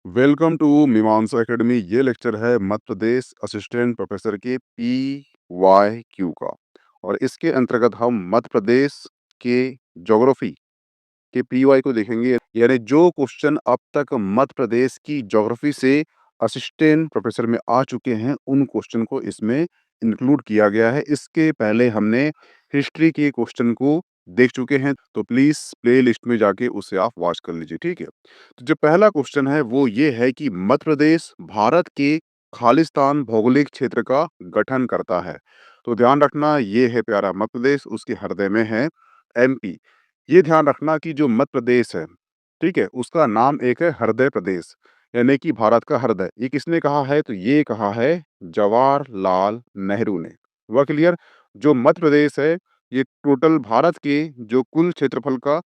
Welcome to मीमांसा academy. ये lecture है मध्य प्रदेश असिस्टेंट प्रोफेसर के PYQ का। और इसके अंतर्गत हम मध्य प्रदेश के ज्योग्राफी के PY को देखेंगे, यानी जो क्वेश्चन अब तक मध्य प्रदेश की ज्योग्राफी से असिस्टेंट प्रोफेसर में आ चुके हैं उन क्वेश्चन को इसमें इंक्लूड किया गया है। इसके पहले हमने हिस्ट्री के क्वेश्चन को देख चुके हैं, तो प्लीज प्ले लिस्ट में जाके उसे आप वॉच कर लीजिए, ठीक है। तो जो पहला क्वेश्चन है वो ये है कि मध्य प्रदेश भारत के खालिस्तान भौगोलिक क्षेत्र का गठन करता है। तो ध्यान रखना, ये है प्यारा मध्य प्रदेश, उसके हृदय में है MP। ये ध्यान रखना कि जो मध्य प्रदेश है, ठीक है, उसका नाम एक है हृदय प्रदेश, यानी कि भारत का हृदय। ये किसने कहा है? तो ये कहा है जवाहरलाल नेहरू ने। वह क्लियर? जो मध्य प्रदेश है ये टोटल भारत के जो कुल क्षेत्रफल का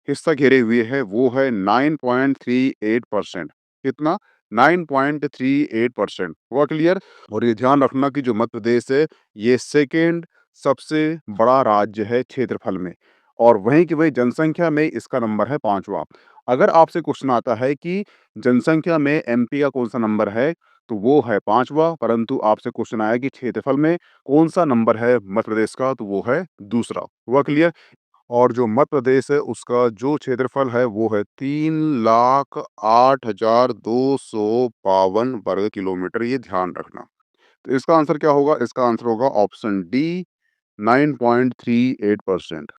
हिस्सा घेरे हुए है वो है 9.38%। कितना? 9.38%। हुआ क्लियर? और ये ध्यान रखना कि जो मध्य प्रदेश है ये सेकेंड सबसे बड़ा राज्य है क्षेत्रफल में, और वहीं की वही जनसंख्या में इसका नंबर है 5वां। अगर आपसे क्वेश्चन आता है कि जनसंख्या में MP का कौन सा नंबर है, तो वो है 5वां। परंतु आपसे क्वेश्चन आया कि क्षेत्रफल में कौन सा नंबर है मध्य प्रदेश का, तो वो है दूसरा। हुआ क्लियर? और जो मध्य प्रदेश है उसका जो क्षेत्रफल है वो है 3,08,252 वर्ग किलोमीटर। ये ध्यान रखना। तो इसका आंसर क्या होगा? इसका आंसर होगा ऑप्शन डी, 9.38%।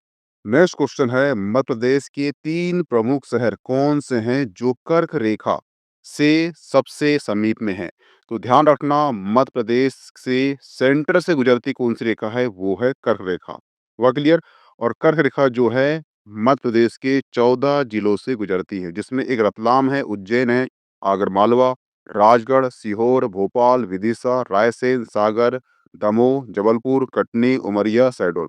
नेक्स्ट क्वेश्चन है, मध्य प्रदेश के 3 प्रमुख शहर कौन से हैं जो कर्क रेखा से सबसे समीप में है? तो ध्यान रखना, मध्य प्रदेश से सेंटर से गुजरती कौन सी रेखा है? वो है कर्क रेखा। हुआ क्लियर? और कर्क रेखा जो है मध्य प्रदेश के 14 जिलों से गुजरती है, जिसमें एक रतलाम है, उज्जैन है, आगरमालवा, राजगढ़, सीहोर, भोपाल, विदिशा, रायसेन, सागर, दमोह, जबलपुर, कटनी, उमरिया, शहडोल।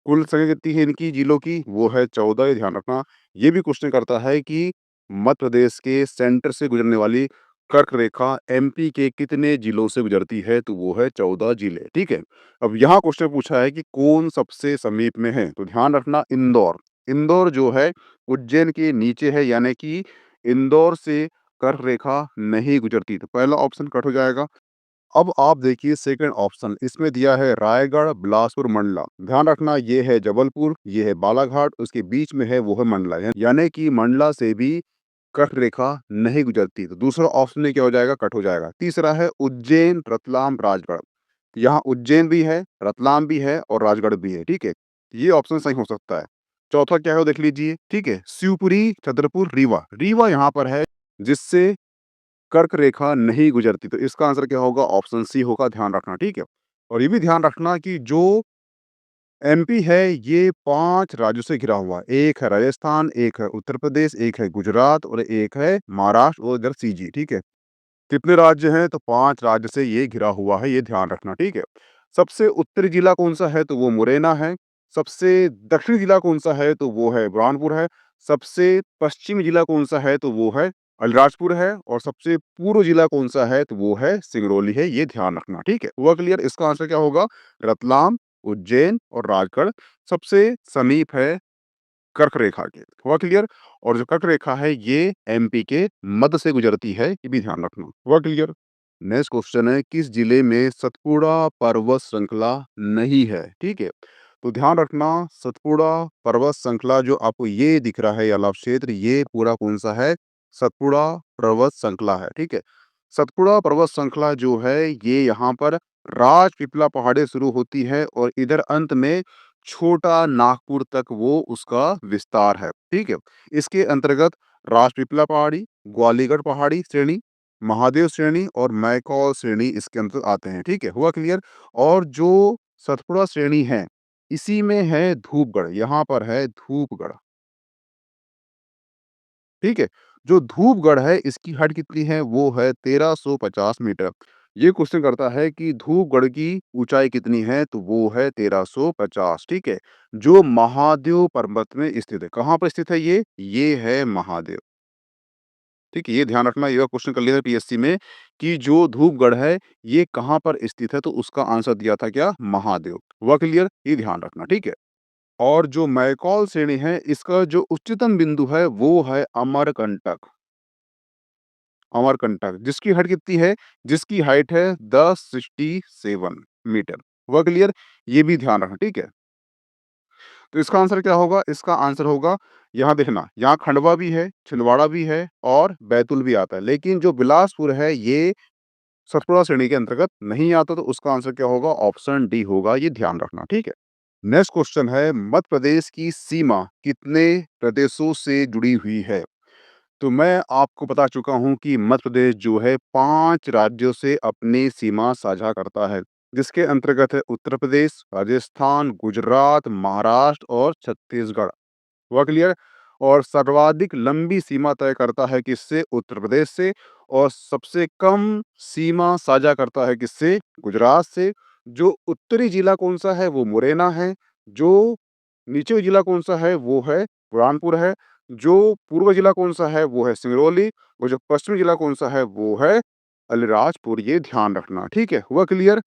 कुल संख्या कितनी है इनकी जिलों की? वो है 14। ये ध्यान रखना। ये भी क्वेश्चन करता है कि मध्य प्रदेश के सेंटर से गुजरने वाली कर्क रेखा MP के कितने जिलों से गुजरती है? तो वो है 14 जिले, ठीक है। अब यहाँ क्वेश्चन पूछा है कि कौन सबसे समीप में है, तो ध्यान रखना इंदौर। इंदौर जो है उज्जैन के नीचे है, यानी कि इंदौर से कर्क रेखा नहीं गुजरती, तो पहला ऑप्शन कट हो जाएगा। अब आप देखिए सेकंड ऑप्शन, इसमें दिया है रायगढ़, बिलासपुर, मंडला। ध्यान रखना, ये है जबलपुर, ये है बालाघाट, उसके बीच में है वो है मंडला, यानी कि मंडला से भी कर्क रेखा नहीं गुजरती। तो दूसरा ऑप्शन में क्या हो जाएगा? कट हो जाएगा। तीसरा है उज्जैन, रतलाम, राजगढ़। यहाँ उज्जैन भी है, रतलाम भी है और राजगढ़ भी है, ठीक है। ये ऑप्शन सही हो सकता है। चौथा क्या है वो देख लीजिए, ठीक है। शिवपुरी, छतरपुर, रीवा। रीवा यहाँ पर है जिससे कर्क रेखा नहीं गुजरती, तो इसका आंसर क्या होगा? ऑप्शन सी होगा। ध्यान रखना, ठीक है। और ये भी ध्यान रखना कि जो MP है ये 5 राज्यों से घिरा हुआ है। एक है राजस्थान, एक है उत्तर प्रदेश, एक है गुजरात और एक है महाराष्ट्र और इधर CG, ठीक है। कितने राज्य हैं? तो 5 राज्य से ये घिरा हुआ है, ये ध्यान रखना, ठीक है। सबसे उत्तरी जिला कौन सा है? तो वो मुरैना है। सबसे दक्षिणी जिला कौन सा है? तो वो है बुरहानपुर है। सबसे पश्चिमी जिला कौन सा है? तो वो है अलीराजपुर है। और सबसे पूर्व जिला कौन सा है? तो वो है सिंगरौली है। ये ध्यान रखना, ठीक है। हुआ क्लियर? इसका आंसर क्या होगा? रतलाम, उज्जैन और राजगढ़ सबसे समीप है कर्क रेखा के। हुआ क्लियर? और जो कर्क रेखा है ये MP के मध्य से गुजरती है, ये भी ध्यान रखना। हुआ क्लियर? नेक्स्ट क्वेश्चन है, किस जिले में सतपुड़ा पर्वत श्रृंखला नहीं है? ठीक है, तो ध्यान रखना, सतपुड़ा पर्वत श्रृंखला जो आपको ये दिख रहा है, ये लाभ क्षेत्र, ये पूरा कौन सा है? सतपुड़ा पर्वत श्रृंखला है, ठीक है। सतपुड़ा पर्वत श्रृंखला जो है ये यहाँ पर राजपीपला पहाड़ी शुरू होती है और इधर अंत में छोटा नागपुर तक वो उसका विस्तार है, ठीक है। इसके अंतर्गत राजपीपला पहाड़ी, ग्वालीगढ़ पहाड़ी श्रेणी, महादेव श्रेणी और मैकॉल श्रेणी इसके अंतर्गत आते हैं, ठीक है। हुआ क्लियर? और जो सतपुड़ा श्रेणी है इसी में है धूपगढ़, यहाँ पर है धूपगढ़, ठीक है। जो धूपगढ़ है इसकी हाइट कितनी है? वो है 1350 मीटर। ये क्वेश्चन करता है कि धूपगढ़ की ऊंचाई कितनी है? तो वो है 1350, ठीक है। जो महादेव पर्वत में स्थित है। कहाँ पर स्थित है ये है महादेव, ठीक है। ये ध्यान रखना, ये क्वेश्चन कर लिया था PSC में कि जो धूपगढ़ है ये कहाँ पर स्थित है, तो उसका आंसर दिया था क्या? महादेव। हुआ क्लियर? ये ध्यान रखना, ठीक है। और जो मैकॉल श्रेणी है इसका जो उच्चतम बिंदु है वो है अमरकंटक। अमरकंटक, जिसकी हाइट कितनी है? जिसकी हाइट है 1067 मीटर। हुआ क्लियर? ये भी ध्यान रखना, ठीक है? तो इसका आंसर क्या होगा? इसका आंसर होगा, यहाँ देखना, यहाँ खंडवा भी है, छिंदवाड़ा भी है और बैतूल भी आता है। लेकिन जो बिलासपुर है ये सतपुड़ा श्रेणी के अंतर्गत नहीं आता, तो उसका आंसर क्या होगा? ऑप्शन डी होगा, ये ध्यान रखना, ठीक है? नेक्स्ट क्वेश्चन है, मध्य प्रदेश की सीमा कितने प्रदेशों से जुड़ी हुई है? तो मैं आपको बता चुका हूँ कि मध्य प्रदेश जो है 5 राज्यों से अपनी सीमा साझा करता है, जिसके अंतर्गत है उत्तर प्रदेश, राजस्थान, गुजरात, महाराष्ट्र और छत्तीसगढ़। हुआ क्लियर? और सर्वाधिक लंबी सीमा तय करता है किससे? उत्तर प्रदेश से। और सबसे कम सीमा साझा करता है किससे? गुजरात से। जो उत्तरी जिला कौन सा है? वो मुरैना है। जो नीचे जिला कौन सा है? वो है बुरहानपुर है। जो पूर्व जिला कौन सा है? वो है सिंगरौली। और जो पश्चिमी जिला कौन सा है? वो है अलीराजपुर। ये ध्यान रखना, ठीक है? हुआ क्लियर?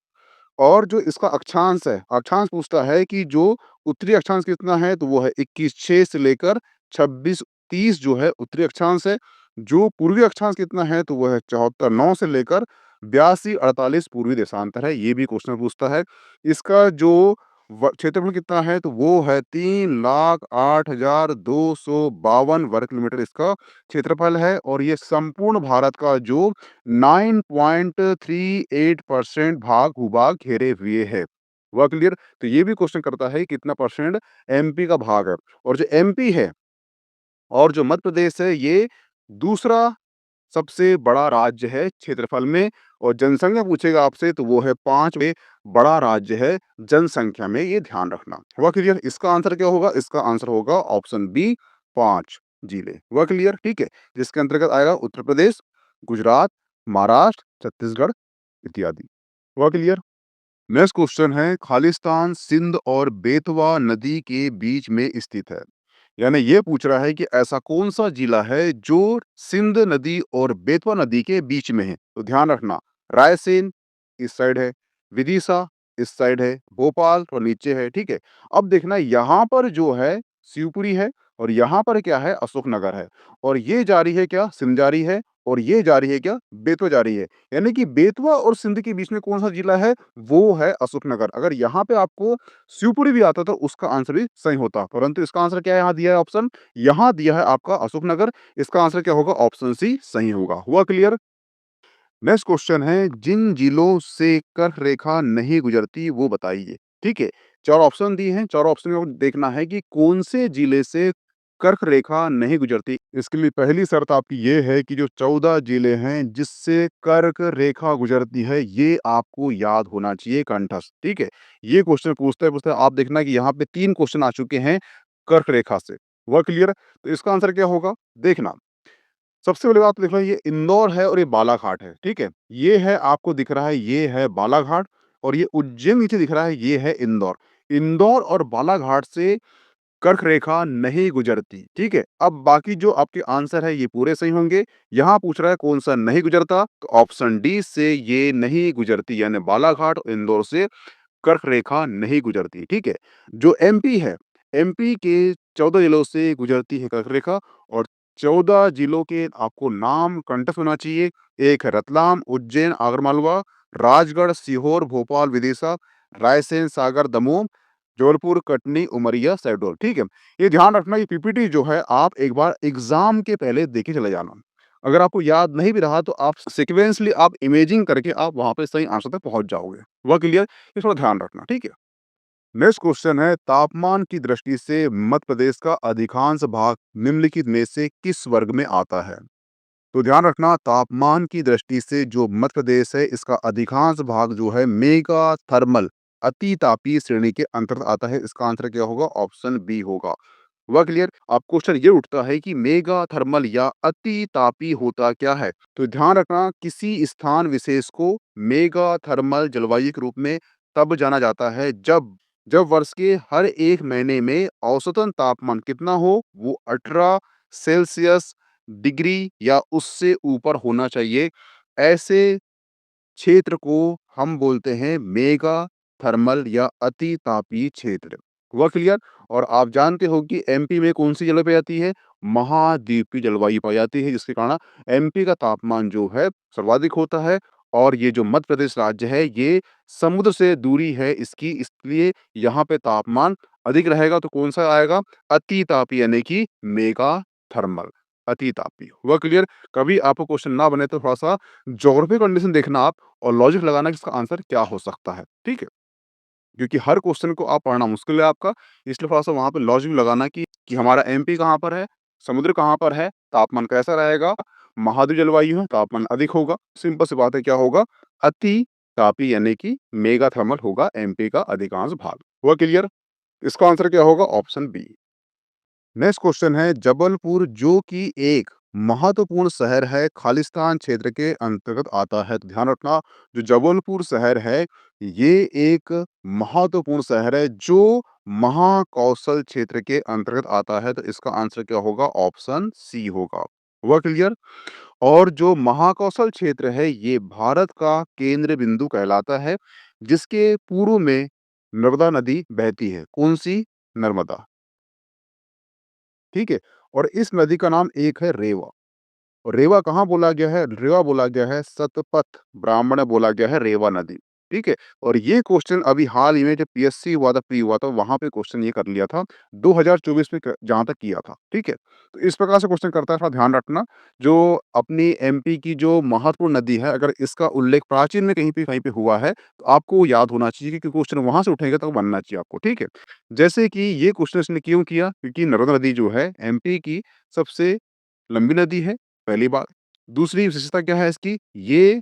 और जो इसका अक्षांश है, अक्षांश पूछता है कि जो उत्तरी अक्षांश कितना है, तो वो है 21,6 से लेकर 26,30 जो है उत्तरी अक्षांश है। जो पूर्वी अक्षांश कितना है, तो वो है 74,9 से लेकर 82,48 पूर्वी देशांतर है। ये भी क्वेश्चन पूछता है। इसका जो क्षेत्रफल कितना है, तो वो है 3,08,252 वर्ग किलोमीटर इसका क्षेत्रफल है। और ये संपूर्ण भारत का जो 9.38% भाग भूभाग घेरे हुए है। हुआ क्लियर? तो ये भी क्वेश्चन करता है कितना परसेंट एमपी का भाग है। और जो एमपी है और जो मध्य प्रदेश है, ये दूसरा सबसे बड़ा राज्य है क्षेत्रफल में। और जनसंख्या पूछेगा आपसे, तो वो है 5वें बड़ा राज्य है जनसंख्या में, ये ध्यान रखना। हुआ क्लियर? इसका आंसर क्या होगा? इसका आंसर होगा ऑप्शन बी, 5 जिले। हुआ क्लियर? ठीक है? जिसके अंतर्गत आएगा उत्तर प्रदेश, गुजरात, महाराष्ट्र, छत्तीसगढ़ इत्यादि। हुआ क्लियर? नेक्स्ट क्वेश्चन है, खालिस्तान सिंध और बेतवा नदी के बीच में स्थित है। यानी ये पूछ रहा है कि ऐसा कौन सा जिला है जो सिंध नदी और बेतवा नदी के बीच में है। तो ध्यान रखना, रायसेन इस साइड है, विदिशा इस साइड है, भोपाल और नीचे है, ठीक है? अब देखना, यहाँ पर जो है शिवपुरी है और यहाँ पर क्या है? अशोकनगर है। और ये जा रही है क्या? सिंध जा रही है। और ये जा रही है क्या? बेतवा जा रही है। यानी कि बेतवा और सिंध के बीच में कौन सा जिला है? वो है अशोकनगर। अगर यहाँ पे आपको शिवपुरी भी आता तो उसका आंसर भी सही होता, परंतु इसका आंसर क्या है? यहाँ दिया है ऑप्शन, यहाँ दिया है आपका अशोकनगर। इसका आंसर क्या होगा? ऑप्शन सी सही होगा। हुआ क्लियर? नेक्स्ट क्वेश्चन है, जिन जिलों से कर्क रेखा नहीं गुजरती वो बताइए। ठीक है, चार ऑप्शन दिए हैं, चार ऑप्शन में देखना है कि कौन से जिले से कर्क रेखा नहीं गुजरती। इसके लिए पहली शर्त आपकी ये है कि जो 14 जिले हैं जिससे कर्क रेखा गुजरती है, ये आपको याद होना चाहिए कंठस्थ। ठीक है, ये क्वेश्चन पूछते पूछते आप देखना कि यहाँ पे 3 क्वेश्चन आ चुके हैं कर्क रेखा से। हुआ क्लियर? तो इसका आंसर क्या होगा? देखना, सबसे पहले बात तो देख लो, ये इंदौर है और ये बालाघाट है, ठीक है? ये है, आपको दिख रहा है, ये है बालाघाट। और ये उज्जैन नीचे दिख रहा है, ये है इंदौर। इंदौर और बालाघाट से कर्क रेखा नहीं गुजरती, ठीक है? अब बाकी जो आपके आंसर है ये पूरे सही होंगे। यहाँ पूछ रहा है कौन सा नहीं गुजरता, तो ऑप्शन डी से ये नहीं गुजरती, यानी बालाघाट और इंदौर से कर्क रेखा नहीं गुजरती, ठीक है? जो एमपी है, एमपी के 14 जिलों से गुजरती है कर्क रेखा। और 14 जिलों के आपको नाम कंठस्थ होना चाहिए। एक है रतलाम, उज्जैन, आगरमालवा, राजगढ़, सीहोर, भोपाल, विदिशा, रायसेन, सागर, दमोह, जबलपुर, कटनी, उमरिया, शहडोल, ठीक है? ये ध्यान रखना, ये पीपीटी जो है आप एक बार एग्जाम के पहले देखे चले जाना। अगर आपको याद नहीं भी रहा तो आप सीक्वेंसली आप इमेजिंग करके आप वहां पे सही आंसर तक पहुंच जाओगे। वह क्लियर? ये थोड़ा ध्यान रखना, ठीक है? नेक्स्ट क्वेश्चन है, तापमान की दृष्टि से मध्य प्रदेश का अधिकांश भाग निम्नलिखित में से किस वर्ग में आता है? तो ध्यान रखना, तापमान की दृष्टि से जो मध्य प्रदेश है, इसका अधिकांश भाग जो है मेगा थर्मल अति तापीय श्रेणी के अंतर्गत आता है। इसका आंसर क्या होगा? ऑप्शन बी होगा। हुआ क्लियर? अब क्वेश्चन ये उठता है कि मेगा थर्मल या अति तापी होता क्या है? तो ध्यान रखना, किसी स्थान विशेष को मेगा थर्मल जलवायु के रूप में तब जाना जाता है जब जब वर्ष के हर एक महीने में औसतन तापमान कितना हो? वो 18 सेल्सियस डिग्री या उससे ऊपर होना चाहिए। ऐसे क्षेत्र को हम बोलते हैं मेगा थर्मल या अति तापीय क्षेत्र। हुआ क्लियर? और आप जानते हो कि एमपी में कौन-सी जलवायु पाई जाती है? महाद्वीपीय जलवायु पाई जाती है, जिसके कारण एमपी का तापमान जो है सर्वाधिक होता है और ये जो मध्य प्रदेश राज्य है, ये समुद्र से दूरी है इसकी, इसलिए यहाँ पे तापमान अधिक रहेगा। तो कौन-सा आएगा? अति तापीय यानी कि मेगा थर्मल, अति तापीय। हुआ क्लियर? कभी आपको क्वेश्चन ना बने तो थोड़ा-सा ज्योग्राफिक कंडीशन देखना आप और लॉजिक लगाना कि इसका आंसर क्या हो सकता है, ठीक है? क्योंकि हर क्वेश्चन को आप पढ़ना मुश्किल है आपका, इसलिए थोड़ा-सा वहाँ पे लॉजिक लगाना कि हमारा एमपी कहाँ पर है, समुद्र कहाँ पर है, तापमान कैसा रहेगा, महाद्वीप जलवायु है, तापमान अधिक होगा। सिंपल सी बात है क्या होगा? अति तापीय यानी कि मेगा थर्मल होगा एमपी का अधिकांश भाग। हुआ क्लियर? इसका आंसर क्या होगा? Option B. नेक्स्ट क्वेश्चन है जबलपुर जो कि एक महत्वपूर्ण शहर है खालिस्तान क्षेत्र के अंतर्गत आता है। तो ध्यान रखना जो जबलपुर शहर है ये एक महत्वपूर्ण शहर है जो महाकौशल क्षेत्र के अंतर्गत आता है। तो इसका आंसर क्या होगा? ऑप्शन सी होगा। हुआ क्लियर? और जो महाकौशल क्षेत्र है ये भारत का केंद्र बिंदु कहलाता है जिसके पूर्व में नर्मदा नदी बहती है। कौन सी? नर्मदा। ठीक है? और इस नदी का नाम एक है रेवा। और रेवा कहाँ बोला गया है? रेवा बोला गया है सतपथ ब्राह्मण बोला गया है रेवा नदी। ठीक है? और ये क्वेश्चन अभी हाल ही में जब पीएससी हुआ था, प्री हुआ था, वहाँ पे क्वेश्चन ये कर लिया था 2024 में जहाँ तक किया था। ठीक है? तो इस प्रकार से क्वेश्चन करता है, थोड़ा ध्यान रखना। जो अपनी एमपी की जो महत्वपूर्ण नदी है, अगर इसका उल्लेख प्राचीन में कहीं पे हुआ है, तो आपको याद होना चाहिए कि क्वेश्चन वहाँ से उठेगा तो बनना चाहिए आपको। ठीक है? जैसे कि ये क्वेश्चन इसने क्यों किया? क्योंकि नर्मदा नदी जो है एमपी की सबसे लंबी नदी है, पहली बात। दूसरी विशेषता क्या है इसकी? ये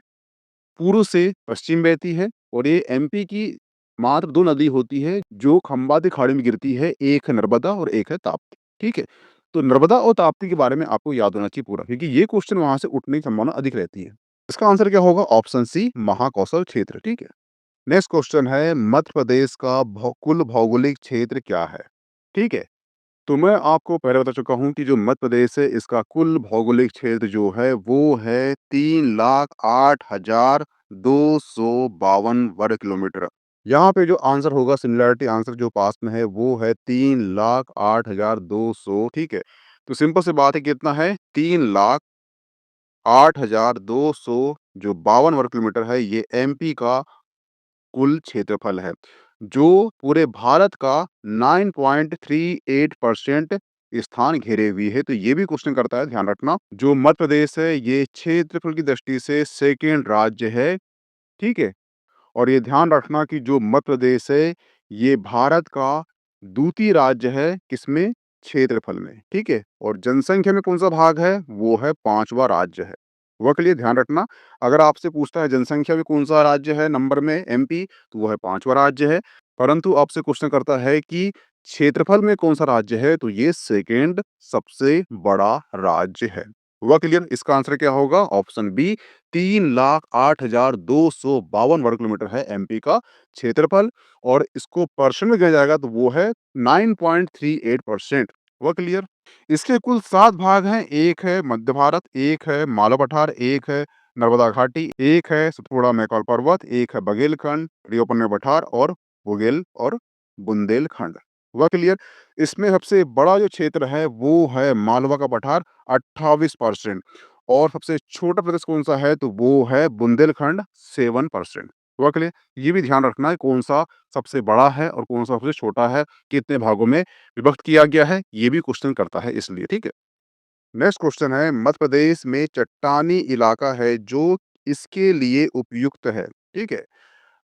पूर्व से पश्चिम बहती है और ये एमपी की मात्र 2 नदी होती है जो खंबाती खाड़ी में गिरती है, एक है नर्मदा और एक है ताप्ती। ठीक है? तो नर्मदा और ताप्ती के बारे में आपको याद होना चाहिए पूरा, क्योंकि ये क्वेश्चन वहाँ से उठने की संभावना अधिक रहती है। इसका आंसर क्या होगा? ऑप्शन सी महाकौशल क्षेत्र। ठीक है? नेक्स्ट क्वेश्चन है मध्य प्रदेश का कुल भौगोलिक क्षेत्र क्या है? ठीक है? तो मैं आपको पहले बता चुका हूँ कि जो मध्य प्रदेश है इसका कुल भौगोलिक क्षेत्र जो है वो है 3,08,252 वर्ग किलोमीटर। यहाँ पे जो आंसर होगा, सिमिलैरिटी आंसर जो पास में है वो है 3,08,200। ठीक है? तो सिंपल सी बात है, कितना है? 3,08,200 जो 52 वर्ग किलोमीटर है, ये एमपी का कुल क्षेत्रफल है, जो पूरे भारत का 9.38% स्थान घेरे हुए है। तो ये भी क्वेश्चन करता है, ध्यान रखना। जो मध्य प्रदेश है ये क्षेत्रफल की दृष्टि से सेकंड राज्य है। ठीक है? और ये ध्यान रखना कि जो मध्य प्रदेश है ये भारत का द्वितीय राज्य है, किसमें? क्षेत्रफल में। ठीक है? और जनसंख्या में कौन सा भाग है? वो है 5वां राज्य है। हुआ क्लियर? ध्यान रखना, अगर आपसे पूछता है जनसंख्या में कौन सा राज्य है नंबर में एमपी, तो वो है 5वां राज्य है। परंतु आपसे क्वेश्चन करता है कि क्षेत्रफल में कौन सा राज्य है, तो ये सेकेंड सबसे बड़ा राज्य है। हुआ क्लियर? इसका आंसर क्या होगा? ऑप्शन बी 3,08,252 वर्ग किलोमीटर है एमपी का क्षेत्रफल। और इसको परसेंट में गिना जाएगा तो वो है 9.38%। हुआ क्लियर? इसके कुल 7 भाग हैं। एक है मध्य भारत, एक है मालवा पठार, एक है नर्मदा घाटी, एक है सतपुड़ा मैकाल पर्वत, एक है बघेलखंड, रियोपन्ने पठार और बुगेल और बुंदेलखंड। हुआ क्लियर? इसमें सबसे बड़ा जो क्षेत्र है वो है मालवा का पठार 28%। और सबसे छोटा प्रदेश कौन-सा है? तो वो है बुंदेलखंड 7%। हुआ क्लियर? ये भी ध्यान रखना है कौन सा सबसे बड़ा है और कौन सा सबसे छोटा है, कितने भागों में विभक्त किया गया है, ये भी क्वेश्चन करता है इसलिए। ठीक है? नेक्स्ट क्वेश्चन है मध्य प्रदेश में चट्टानी इलाका है जो इसके लिए उपयुक्त है। ठीक है?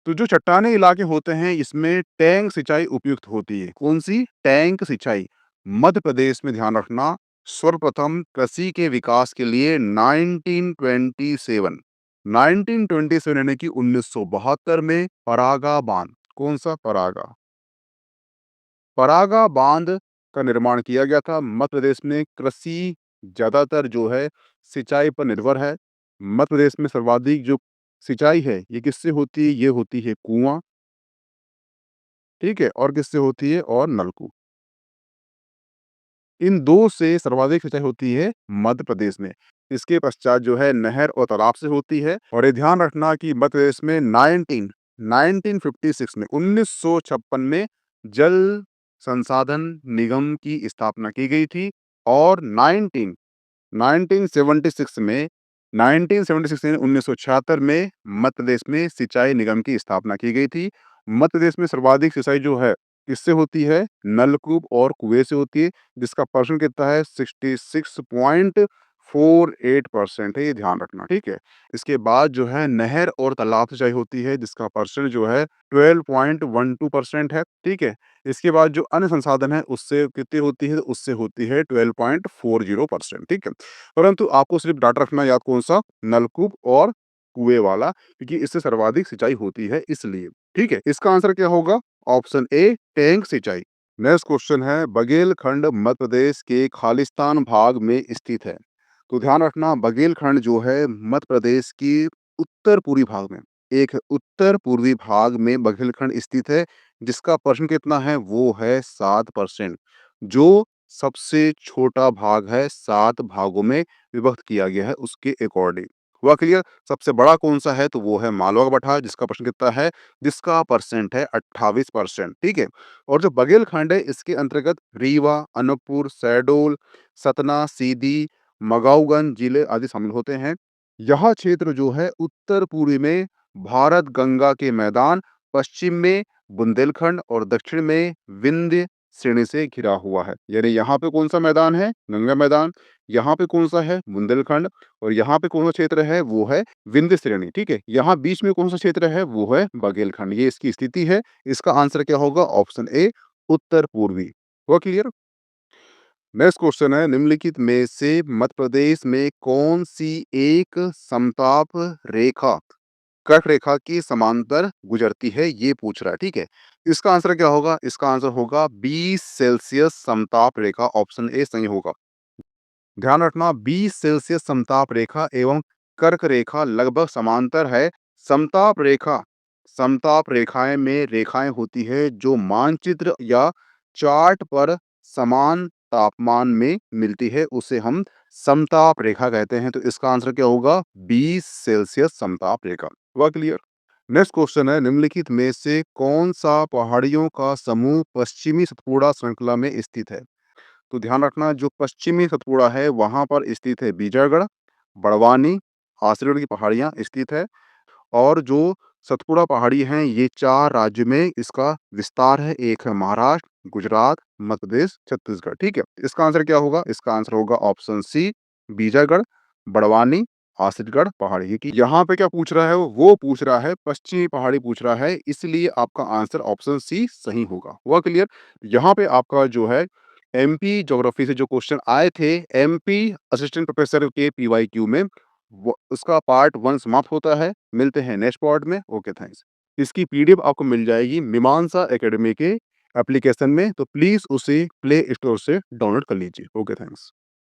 तो जो चट्टानी इलाके होते हैं इसमें टैंक सिंचाई उपयुक्त होती है। कौन-सी? टैंक सिंचाई। मध्य प्रदेश में ध्यान रखना सर्वप्रथम कृषि के विकास के लिए 1927 यानी कि 1972 में परागा बांध, कौन-सा? परागा। परागा बांध का निर्माण किया गया था। मध्य प्रदेश में कृषि ज़्यादातर जो है सिंचाई पर निर्भर है। मध्य प्रदेश में सर्वाधिक जो सिंचाई है ये किससे होती है? ये होती है कुआँ, ठीक है? और किससे होती है? और नलकूप। इन 2 से सर्वाधिक सिंचाई होती है मध्य प्रदेश में। इसके पश्चात जो है नहर और तालाब से होती है। और ये ध्यान रखना कि मध्य प्रदेश में 1956 में 1956 में जल संसाधन निगम की स्थापना की गई थी और 1976 में 1976 यानी 1976 में मध्य प्रदेश में सिंचाई निगम की स्थापना की गई थी। मध्य प्रदेश में सर्वाधिक सिंचाई जो है किससे होती है? नलकूप और कुएं से होती है, जिसका परसेंट कितना है? 66.48% है, ये ध्यान रखना, ठीक है। इसके बाद जो है नहर और तालाब सिंचाई होती है, जिसका परसेंट जो है 12.12% है, ठीक है। इसके बाद जो अन्य संसाधन है उससे कितनी होती है? उससे होती है 12.40%, ठीक है। परंतु आपको सिर्फ डाटा रखना याद, कौन सा? नलकूप और कुएं वाला, क्योंकि इससे सर्वाधिक सिंचाई होती है इसलिए, ठीक है। इसका आंसर क्या होगा? ऑप्शन ए, टैंक सिंचाई। नेक्स्ट क्वेश्चन है, बघेलखंड मध्य प्रदेश के खालिस्तान भाग में स्थित है। तो ध्यान रखना, बघेलखंड जो है मध्य प्रदेश की उत्तर पूर्वी भाग में, एक उत्तर पूर्वी भाग में बघेलखंड स्थित है, जिसका परसेंट कितना है? वो है 7%। जो सबसे छोटा भाग है, 7 भागों में विभक्त किया गया है उसके अकॉर्डिंग। हुआ क्लियर? सबसे बड़ा कौन-सा है? तो वो है मालवा का पठार, जिसका परसेंट कितना है? जिसका परसेंट है 28%, ठीक है। और जो बघेलखंड है इसके अंतर्गत रीवा, अनूपपुर, शहडोल, सतना, सीधी, मगाऊगंज जिले आदि शामिल होते हैं। यह क्षेत्र जो है उत्तर पूर्वी में भारत गंगा के मैदान, पश्चिम में बुंदेलखंड और दक्षिण में विंध्य श्रेणी से घिरा हुआ है। यानी यहाँ पे कौन सा मैदान है? गंगा मैदान। यहाँ पे कौन सा है? बुंदेलखंड। और यहाँ पे कौन सा क्षेत्र है? वो है विंध्य श्रेणी, ठीक है। यहाँ बीच में कौन सा क्षेत्र है? वो है बघेलखंड। ये इसकी स्थिति है। इसका आंसर क्या होगा? ऑप्शन ए, उत्तर पूर्वी। हुआ क्लियर? नेक्स्ट क्वेश्चन है, निम्नलिखित में से मध्य प्रदेश में कौन सी एक समताप रेखा कर्क रेखा की समांतर गुजरती है? ये पूछ रहा है, ठीक है। इसका आंसर क्या होगा? इसका आंसर होगा 20 सेल्सियस समताप रेखा। ऑप्शन ए सही होगा। ध्यान रखना, 20 सेल्सियस समताप रेखा एवं कर्क रेखा लगभग समांतर है। समताप रेखाएं में रेखाएं होती है जो मानचित्र या चार्ट पर समान तापमान में मिलती है, उसे हम समताप रेखा कहते हैं। तो इसका आंसर क्या होगा? 20 सेल्सियस समताप रेखा। हुआ क्लियर? नेक्स्ट क्वेश्चन है, निम्नलिखित में से कौन सा पहाड़ियों का समूह पश्चिमी सतपुड़ा श्रृंखला में स्थित है? तो ध्यान रखना, जो पश्चिमी सतपुड़ा है वहां पर स्थित है बीजागढ़, बड़वानी, आसरगढ़ की पहाड़ियां स्थित है। और जो सतपुड़ा पहाड़ी हैं ये 4 राज्य में इसका विस्तार है। एक है महाराष्ट्र, गुजरात, मध्य प्रदेश, छत्तीसगढ़, ठीक है। इसका आंसर क्या होगा? इसका आंसर होगा ऑप्शन सी, बीजागढ़, बड़वानी, आसरगढ़ पहाड़ी। क्योंकि यहाँ पे क्या पूछ रहा है? वो पूछ रहा है पश्चिमी पहाड़ी पूछ रहा है, इसलिए आपका आंसर ऑप्शन सी सही होगा। हुआ क्लियर? यहाँ पे आपका जो है एमपी ज्योग्राफी से जो क्वेश्चन आए थे, एमपी असिस्टेंट प्रोफेसर के पीवाईक्यू में, उसका पार्ट 1 समाप्त होता है। मिलते हैं नेक्स्ट पार्ट में। Okay, thanks. इसकी पीडीएफ आपको मिल जाएगी मीमांसा एकेडमी के एप्लीकेशन में, तो प्लीज उसे प्ले स्टोर से डाउनलोड कर लीजिए। Okay, thanks.